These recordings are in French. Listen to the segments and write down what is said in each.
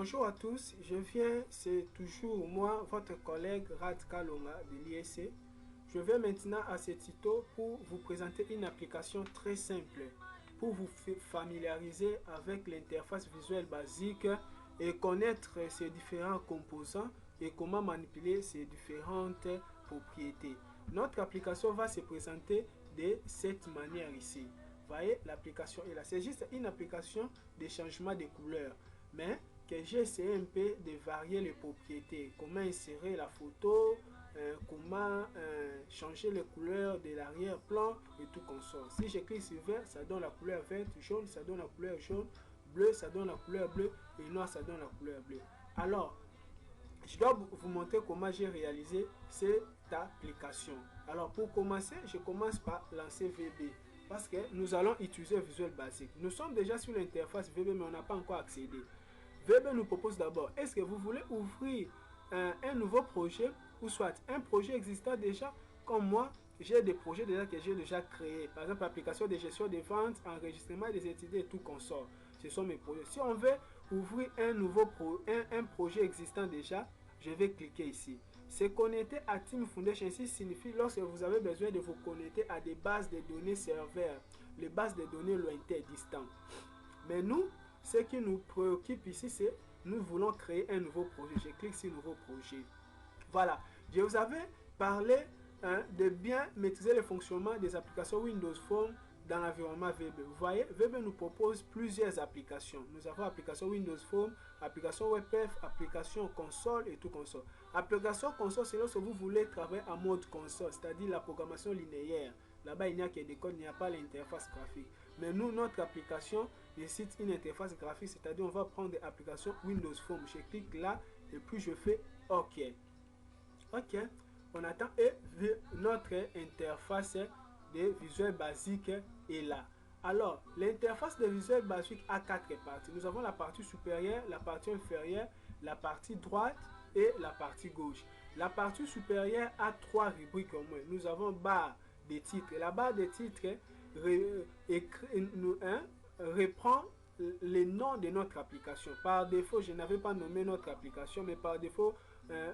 Bonjour à tous, c'est toujours moi, votre collègue Rad Kalonga de l'ISC. Je viens maintenant à ce tuto pour vous présenter une application très simple pour vous familiariser avec l'interface visuelle basique et connaître ses différents composants et comment manipuler ces différentes propriétés. Notre application va se présenter de cette manière ici. Vous voyez, l'application est là. C'est juste une application de changement de couleurs. Mais que j'ai essayé un peu de varier les propriétés. Comment insérer la photo, comment changer les couleurs de l'arrière-plan et tout comme ça. Si je clique sur vert, ça donne la couleur verte, jaune, ça donne la couleur jaune, bleu, ça donne la couleur bleue et noir, ça donne la couleur bleue. Alors, je dois vous montrer comment j'ai réalisé cette application. Alors, pour commencer, je commence par lancer VB. Parce que nous allons utiliser Visual Basic. Nous sommes déjà sur l'interface VB, mais on n'a pas encore accédé. VB nous propose d'abord, est-ce que vous voulez ouvrir un nouveau projet ou soit un projet existant déjà, comme moi, j'ai des projets déjà que j'ai déjà créés. Par exemple, application de gestion des ventes, enregistrement des étudiants et tout consort. Ce sont mes projets. Si on veut ouvrir un projet existant déjà, je vais cliquer ici. Se connecter à Team Foundation ici signifie lorsque vous avez besoin de vous connecter à des bases de données serveurs, les bases de données lointaines, distantes. Mais nous, ce qui nous préoccupe ici, c'est nous voulons créer un nouveau projet. Je clique sur nouveau projet. Voilà, je vous avais parlé de bien maîtriser le fonctionnement des applications Windows Phone dans l'environnement VB. Vous voyez, VB nous propose plusieurs applications. Nous avons application Windows Phone, application WebF, application console et tout console. Application console, c'est lorsque vous voulez travailler en mode console, c'est-à-dire la programmation linéaire. Là-bas, il n'y a que des codes, il n'y a pas l'interface graphique. Mais nous, notre application nécessite une interface graphique, c'est-à-dire on va prendre l'application Windows Phone. Je clique là et puis je fais OK. OK, on attend et notre interface de Visual Basic est là. Alors, l'interface de Visual Basic a quatre parties. Nous avons la partie supérieure, la partie inférieure, la partie droite et la partie gauche. La partie supérieure a trois rubriques au moins. Nous avons barre des titres. La barre des titres reprend les noms de notre application. Par défaut, je n'avais pas nommé notre application, mais par défaut,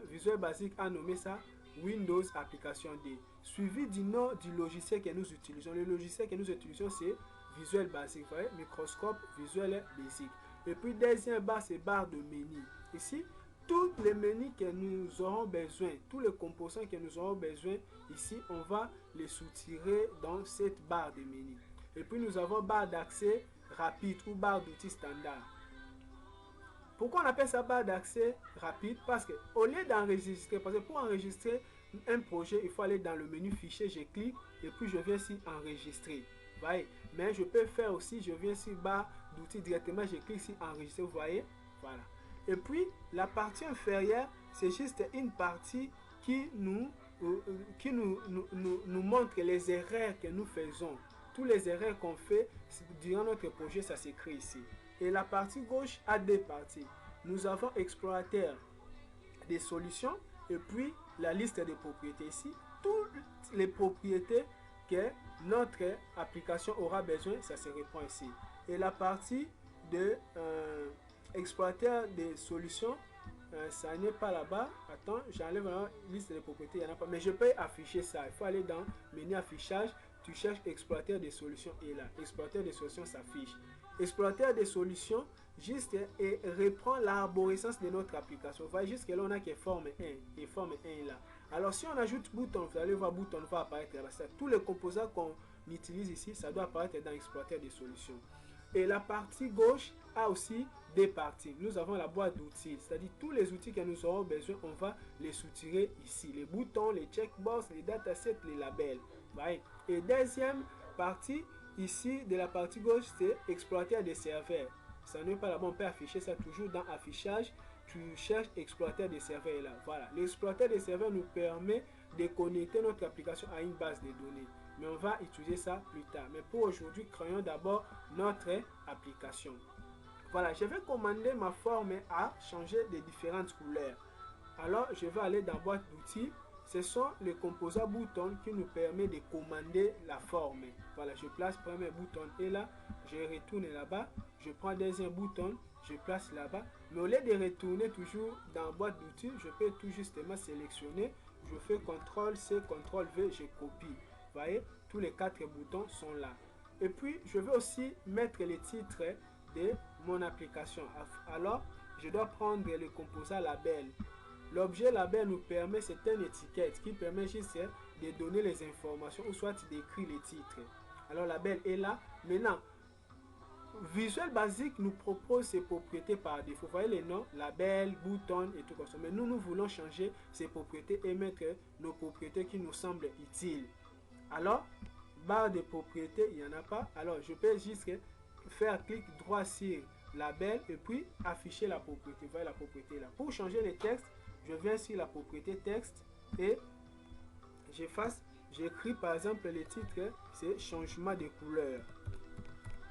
Visual Basic a nommé ça Windows Application D, suivi du nom du logiciel que nous utilisons. Le logiciel que nous utilisons, c'est Visual Basic, vous voyez, Microscope Visual Basic. Et puis, deuxième barre, c'est barre de menu. Ici, tous les menus que nous aurons besoin, tous les composants que nous aurons besoin, ici, on va les soutirer dans cette barre de menu. Et puis, nous avons barre d'accès rapide ou barre d'outils standard. Pourquoi on appelle ça barre d'accès rapide? Parce que au lieu d'enregistrer, parce que pour enregistrer un projet, il faut aller dans le menu fichier, je clique et puis je viens ici enregistrer. Voyez? Mais je peux faire aussi, je viens ici barre d'outils directement, je clique ici enregistrer, vous voyez? Voilà. Et puis la partie inférieure, c'est juste une partie qui nous montre les erreurs que nous faisons. Toutes les erreurs qu'on fait durant notre projet, ça s'écrit ici. Et la partie gauche a deux parties. Nous avons explorateur des solutions et puis la liste des propriétés ici. Toutes les propriétés que notre application aura besoin, ça se répond ici. Et la partie de explorateur des solutions, ça n'est pas là-bas. Attends, j'enlève la liste des propriétés, il n'y en a pas. Mais je peux afficher ça. Il faut aller dans menu affichage. Tu cherches explorateur des solutions et là, explorateur des solutions s'affiche. Explorateur des solutions, juste et reprend l'arborescence de notre application. Vous voyez, jusque là, on a que forme 1 et forme 1 là. Alors, si on ajoute bouton, vous allez voir, bouton va apparaître là. Tous les composants qu'on utilise ici, ça doit apparaître dans explorateur des solutions. Et la partie gauche a aussi des parties. Nous avons la boîte d'outils, c'est-à-dire tous les outils que nous aurons besoin, on va les soutirer ici. Les boutons, les checkbox, les datasets, les labels. Voyez. Et deuxième partie, ici, de la partie gauche, c'est explorateur des serveurs. Ça n'est pas là-bas, on peut afficher ça toujours dans affichage. Tu cherches explorateur des serveurs là. Voilà. L'explorateur des serveurs nous permet de connecter notre application à une base de données. Mais on va utiliser ça plus tard. Mais pour aujourd'hui, créons d'abord notre application. Voilà, je vais commander ma forme à changer de différentes couleurs. Alors, je vais aller dans boîte d'outils. Ce sont les composants boutons qui nous permettent de commander la forme. Voilà, je place premier bouton et là, je retourne là-bas. Je prends deuxième bouton, je place là-bas. Mais au lieu de retourner toujours dans la boîte d'outils, je peux tout justement sélectionner. Je fais CTRL-C, CTRL-V, je copie. Vous voyez, tous les 4 boutons sont là. Et puis, je vais aussi mettre les titres de mon application. Alors, je dois prendre le composant label. L'objet label nous permet, c'est une étiquette qui permet juste de donner les informations ou soit d'écrire les titres. Alors, label est là. Maintenant, Visual Basic nous propose ces propriétés par défaut. Vous voyez les noms, label, bouton et tout comme ça. Mais nous voulons changer ces propriétés et mettre nos propriétés qui nous semblent utiles. Alors, barre de propriétés, il n'y en a pas. Alors, je peux juste faire clic droit sur label et puis afficher la propriété. Vous voyez la propriété là. Pour changer les textes, je viens sur la propriété texte et j'écris par exemple les titres, c'est changement de couleur.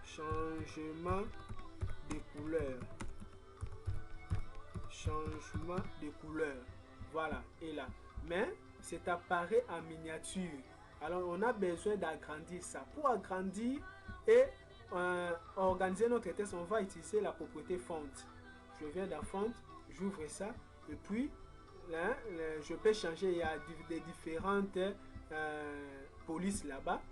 Changement de couleur. Changement de couleur. Voilà, et là. Mais c'est appareil en miniature. Alors, on a besoin d'agrandir ça. Pour agrandir et organiser notre texte, on va utiliser la propriété font. Je viens dans font, j'ouvre ça, et puis là, je peux changer. Il y a des différentes polices là-bas.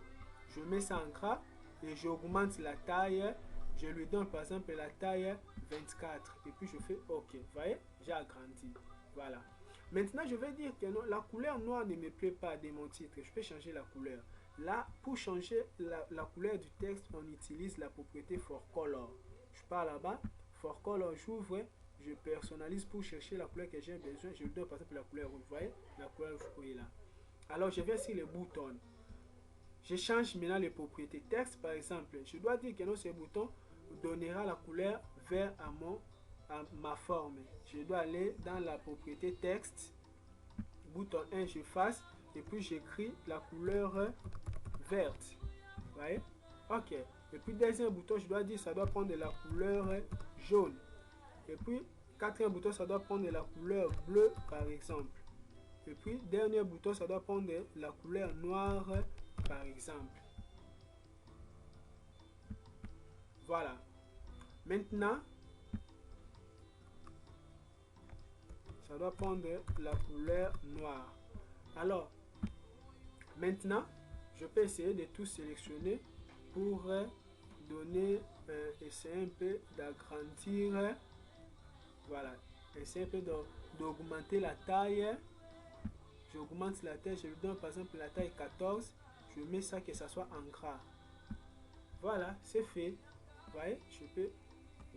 Je mets ça en gras et j'augmente la taille. Je lui donne par exemple la taille 24 et puis je fais OK. Vous voyez, j'ai agrandi. Voilà. Maintenant, je vais dire que non, la couleur noire ne me plaît pas de mon titre. Je peux changer la couleur. Là, pour changer la couleur du texte, on utilise la propriété for color. Je pars là-bas, for color, j'ouvre, je personnalise pour chercher la couleur que j'ai besoin. Je lui donne par exemple la couleur rouge. Vous voyez, la couleur rouge est là. Alors, je vais sur le bouton. Je change maintenant les propriétés texte, par exemple. Je dois dire que non, ce bouton donnera la couleur vert à ma forme. Je dois aller dans la propriété texte, bouton 1, je fasse, et puis j'écris la couleur verte. Vous voyez? OK. Et puis deuxième bouton, je dois dire ça doit prendre de la couleur jaune. Et puis quatrième bouton, ça doit prendre de la couleur bleue, par exemple. Et puis dernier bouton, ça doit prendre de la couleur noire, par exemple. Voilà. Maintenant, ça doit prendre la couleur noire. Alors, maintenant, je peux essayer de tout sélectionner pour donner, essayer un peu d'agrandir. Voilà. Essayer un peu d'augmenter la taille. J'augmente la taille, je lui donne par exemple la taille 14. Je mets ça que ça soit en gras. Voilà, c'est fait. Vous voyez, je peux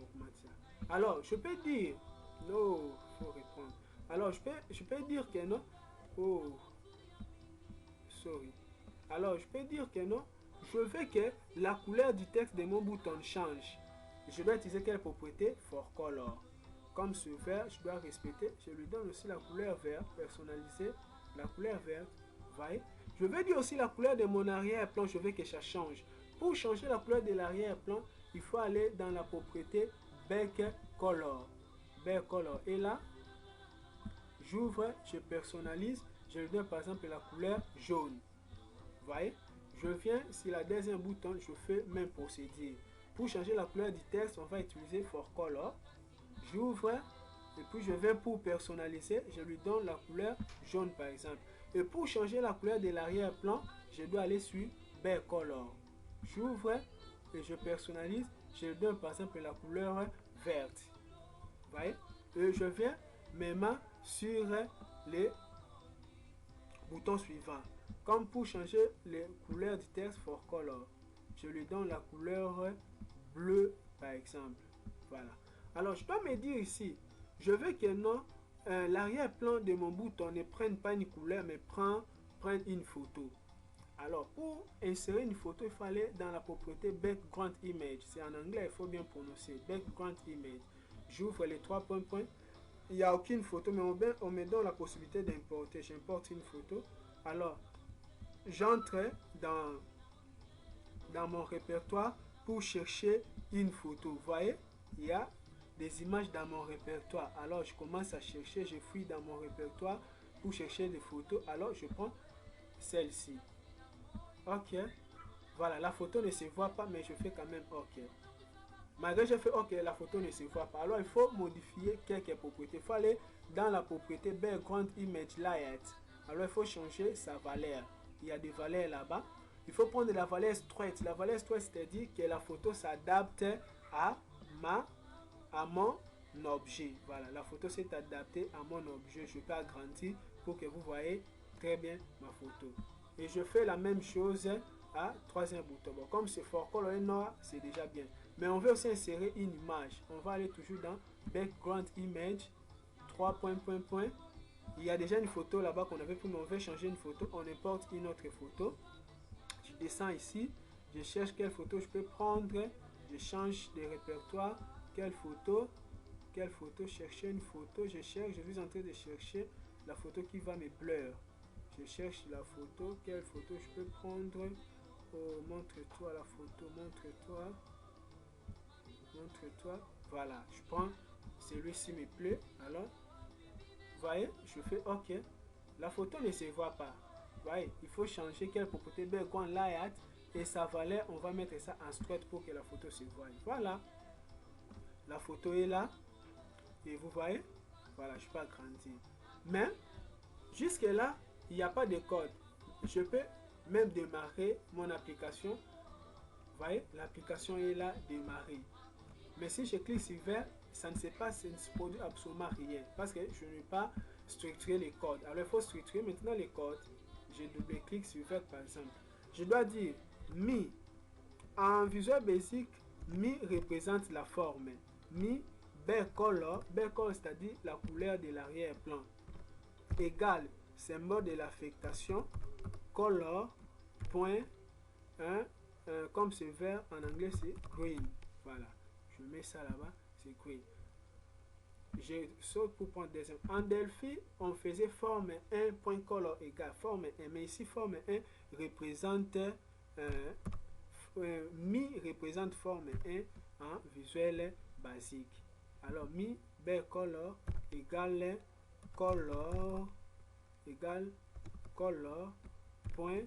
augmenter ça. Alors, je peux dire, non, il faut répondre. Alors, je peux dire que non. Oh, sorry. Alors, je peux dire que non. Je veux que la couleur du texte de mon bouton change. Je dois utiliser quelle propriété? For color. Comme ce vert, je dois respecter. Je lui donne aussi la couleur vert, personnaliser la couleur verte. Vous voyez? Je veux dire aussi la couleur de mon arrière-plan. Je veux que ça change. Pour changer la couleur de l'arrière-plan, il faut aller dans la propriété Back Color. Back Color. Et là, j'ouvre, je personnalise. Je lui donne par exemple la couleur jaune. Vous voyez? Je viens sur la deuxième bouton, je fais même procédure. Pour changer la couleur du texte, on va utiliser For Color. J'ouvre et puis je vais pour personnaliser. Je lui donne la couleur jaune par exemple. Et pour changer la couleur de l'arrière-plan, je dois aller sur Back Color. J'ouvre et je personnalise. Je donne par exemple la couleur verte. Vous voyez? Et je viens maintenant sur les boutons suivants. Comme pour changer les couleurs du texte For Color. Je lui donne la couleur bleue par exemple. Voilà. Alors je dois me dire ici, je veux que non, l'arrière-plan de mon bouton ne prenne pas une couleur mais prenne une photo. Alors, pour insérer une photo, il faut aller dans la propriété Background Image. C'est en anglais, il faut bien prononcer. Background Image. J'ouvre les trois points. Il n'y a aucune photo, mais on me donne la possibilité d'importer. J'importe une photo. Alors, j'entre dans mon répertoire pour chercher une photo. Vous voyez, il y a des images dans mon répertoire. Alors, je commence à chercher. Je fouille dans mon répertoire pour chercher des photos. Alors, je prends celle-ci. OK. Voilà, la photo ne se voit pas, mais je fais quand même OK. Malgré j'ai fait OK, la photo ne se voit pas. Alors il faut modifier quelques propriétés. Il faut aller dans la propriété Background Image Layout. Alors il faut changer sa valeur. Il y a des valeurs là-bas. Il faut prendre la valeur straight. La valeur straight, c'est-à-dire que la photo s'adapte à mon objet. Voilà, la photo s'est adaptée à mon objet. Je peux agrandir pour que vous voyez très bien ma photo. Et je fais la même chose à troisième bouton. Bon, comme c'est fort coloré noir, c'est déjà bien. Mais on veut aussi insérer une image. On va aller toujours dans Background Image, 3 points. Il y a déjà une photo là-bas qu'on avait pris, mais on veut changer une photo. On importe une autre photo. Je descends ici. Je cherche quelle photo je peux prendre. Je change de répertoire. Quelle photo, chercher une photo. Je suis en train de chercher la photo qui va me plaire. Je cherche la photo. Quelle photo je peux prendre? Oh, montre-toi la photo. Montre-toi. Voilà, je prends celui-ci me plaît. Alors, vous voyez, je fais OK. La photo ne se voit pas. Vous voyez, il faut changer quelle propriété Background Layout et sa valeur. On va mettre ça en straight pour que la photo se voie. Voilà, la photo est là. Et vous voyez, voilà, je peux agrandir. Mais jusque là, il n'y a pas de code. Je peux même démarrer mon application. Vous voyez, l'application est là, démarrer. Mais si je clique sur vert, ça ne se passe, ça ne se produit absolument rien. Parce que je n'ai pas structuré les codes. Alors il faut structurer maintenant les codes. Je double-clique sur vert par exemple. Je dois dire mi. En Visual Basic, mi représente la forme. Mi, color, c'est-à-dire la couleur de l'arrière-plan. Égal, symbole de l'affectation. Color, point, comme c'est vert, en anglais c'est green. Voilà, je mets ça là-bas, c'est green. Je saute pour prendre deuxième. En Delphi, on faisait forme 1, point color égal forme 1. Mais ici, forme 1 représente mi représente forme 1 en visuel basique. Alors, mi color égale color point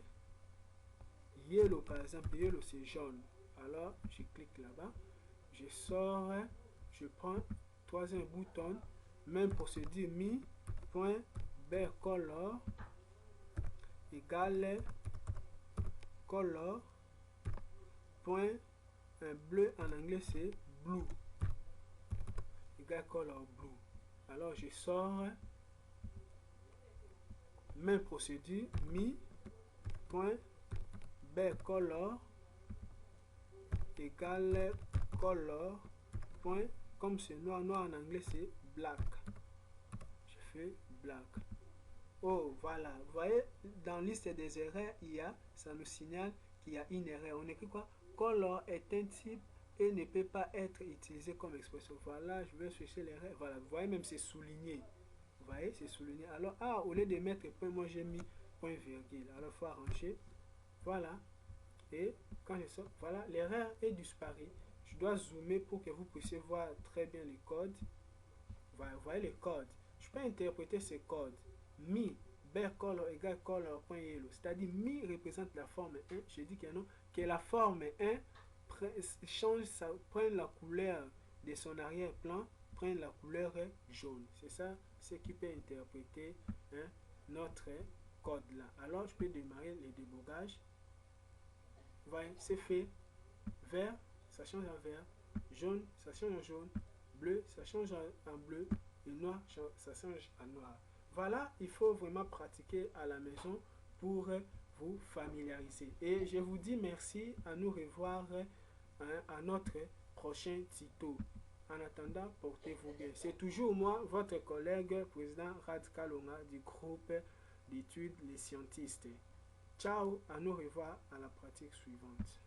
yellow par exemple. Yellow c'est jaune. Alors, je clique là-bas. Je sors. Je prends troisième bouton. Même procédure mi point color égale color point bleu en anglais c'est blue égal color blue. Alors je sors. Même procédure mi point color égale color point comme c'est noir en anglais c'est black. Je fais black. Oh voilà, vous voyez dans liste des erreurs il y a, ça nous signale qu'il y a une erreur. On écrit quoi? Color est un type et ne peut pas être utilisé comme expression. Voilà, je vais chercher l'erreur. Voilà, vous voyez même c'est souligné. Vous voyez, c'est souligné. Alors, au lieu de mettre point, moi j'ai mis point virgule. Alors, il faut arranger. Voilà. Et quand je sors, voilà, l'erreur est disparue. Je dois zoomer pour que vous puissiez voir très bien les codes. Voilà, vous voyez les codes. Je peux interpréter ces codes. Mi, color égale color point yellow. C'est-à-dire, mi représente la forme 1. Je dis que non, que la forme 1 change, prend la couleur de son arrière-plan, prend la couleur jaune. C'est ça ce qui peut interpréter notre code là. Alors je peux démarrer les débogages. Voyez, c'est fait. Vert, ça change en vert. Jaune, ça change en jaune. Bleu, ça change en bleu. Et noir, ça change en noir. Voilà, il faut vraiment pratiquer à la maison pour vous familiariser. Et je vous dis merci, à nous revoir à notre prochain tuto. En attendant, portez-vous bien. C'est toujours moi, votre collègue, président Rad Kalonga du groupe d'études Les Scientistes. Ciao, à nous revoir à la pratique suivante.